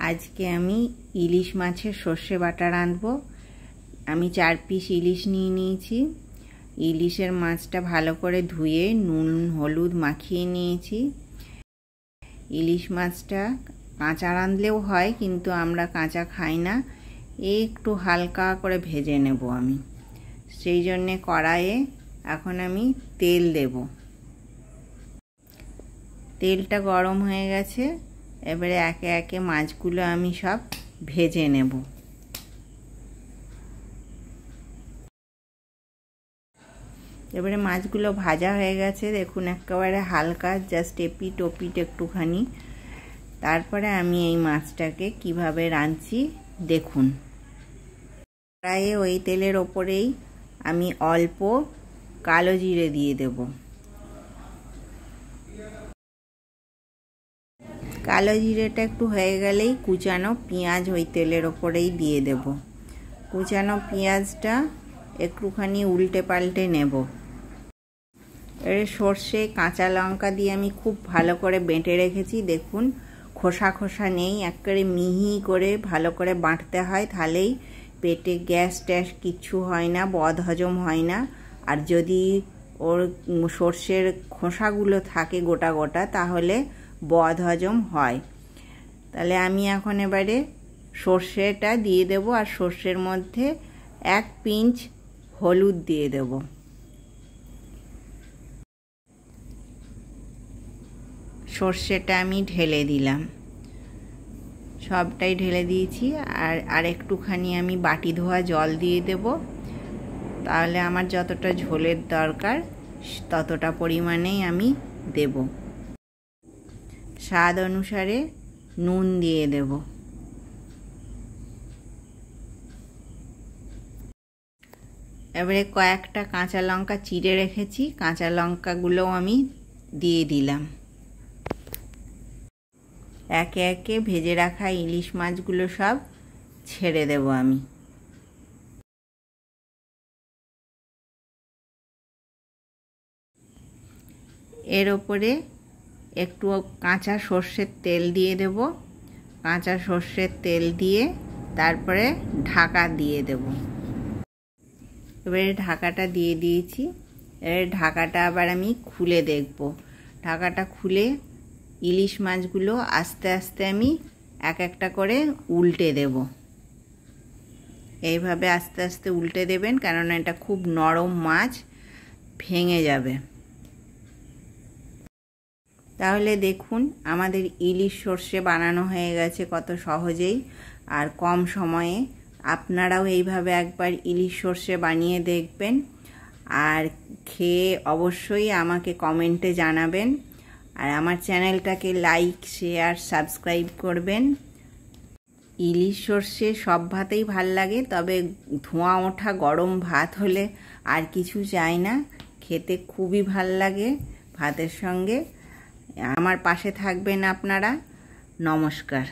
আজকে আমি ইলিশ মাছের সর্ষে বাটা রাঁধবো। আমি 4 পিস ইলিশ নিয়ে নিয়েছি। ইলিশের মাছটা ভালো করে ধুয়ে নুন হলুদ মাখিয়ে নিয়েছি। ইলিশ মাছটা কাঁচা রাঁধলেও হয়, কিন্তু আমরা কাঁচা খাই না, একটু হালকা করে ভেজে নেব আমি। সেই জন্যে কড়াইয়ে এখন আমি তেল দেব। তেলটা গরম হয়ে গেছে, এবারে একে একে মাছগুলো আমি সব ভেজে নেব। এবারে মাছগুলো ভাজা হয়ে গেছে, দেখুন একেবারে হালকা, জাস্ট এপিট ওপিট একটুখানি। তারপরে আমি এই মাছটাকে কিভাবে রাঁধছি দেখুন। কড়াইয়ে ওই তেলের ওপরেই আমি অল্প কালো জিরে দিয়ে দেব। কালো জিরেটা একটু হয়ে গেলেই কুচানো পেঁয়াজ ওই তেলের ওপরেই দিয়ে দেব। কুচানো পেঁয়াজটা একটুখানি উল্টে পাল্টে নেব। এর সর্ষে কাঁচা লঙ্কা দিয়ে আমি খুব ভালো করে বেটে রেখেছি, দেখুন খোসা খোসা নেই, একেবারে মিহি করে ভালো করে বাটতে হয়, তাহলেই পেটে গ্যাস ট্যাস কিচ্ছু হয় না, বদহজম হয় না। আর যদি ওর সর্ষের খোসাগুলো থাকে গোটা গোটা, তাহলে বদহজম হয়। তাহলে আমি এখন এবারে সর্ষেটা দিয়ে দেব, আর সর্ষের মধ্যে 1 পিঞ্চ হলুদ দিয়ে দেব। সর্ষেটা আমি ঢেলে দিলাম, সবটাই ঢেলে দিয়েছি। আর একটুখানি আমি বাটি ধোয়া জল দিয়ে দেব, তাহলে আমার যতটা ঝোলের দরকার ততটা পরিমাণেই আমি দেব। স্বাদ অনুসারে নুন দিয়ে দেব। এবারে কয়েকটা কাঁচা লঙ্কা চিড়ে রেখেছি, কাঁচা লঙ্কাগুলোও আমি দিয়ে দিলাম। একে একে ভেজে রাখা ইলিশ মাছগুলো সব ছেড়ে দেব আমি। এর ওপরে একটু কাঁচা সর্ষের তেল দিয়ে দেব। কাঁচা সর্ষের তেল দিয়ে তারপরে ঢাকা দিয়ে দেব। এবারে ঢাকাটা দিয়ে দিয়েছি। এবারে ঢাকাটা আবার আমি খুলে দেখব। ঢাকাটা খুলে ইলিশ মাছগুলো আস্তে আস্তে আমি এক একটা করে উল্টে দেব। এইভাবে আস্তে আস্তে উল্টে দেবেন, কেননা এটা খুব নরম মাছ, ভেঙে যাবে। তাহলে দেখুন আমাদের ইলিশ সর্ষে বানানো হয়ে গেছে কত সহজেই আর কম সময়ে। আপনারাও এইভাবে একবার ইলিশ সর্ষে বানিয়ে দেখবেন, আর খেয়ে অবশ্যই আমাকে কমেন্টে জানাবেন। আর আমার চ্যানেলটাকে লাইক শেয়ার সাবস্ক্রাইব করবেন। ইলিশ সর্ষে সব ভাতেই ভাল লাগে, তবে ধোঁয়া ওঠা গরম ভাত হলে আর কিছু চাই না, খেতে খুবই ভাল লাগে ভাতের সঙ্গে। আমার পাশে থাকবেন আপনারা। নমস্কার।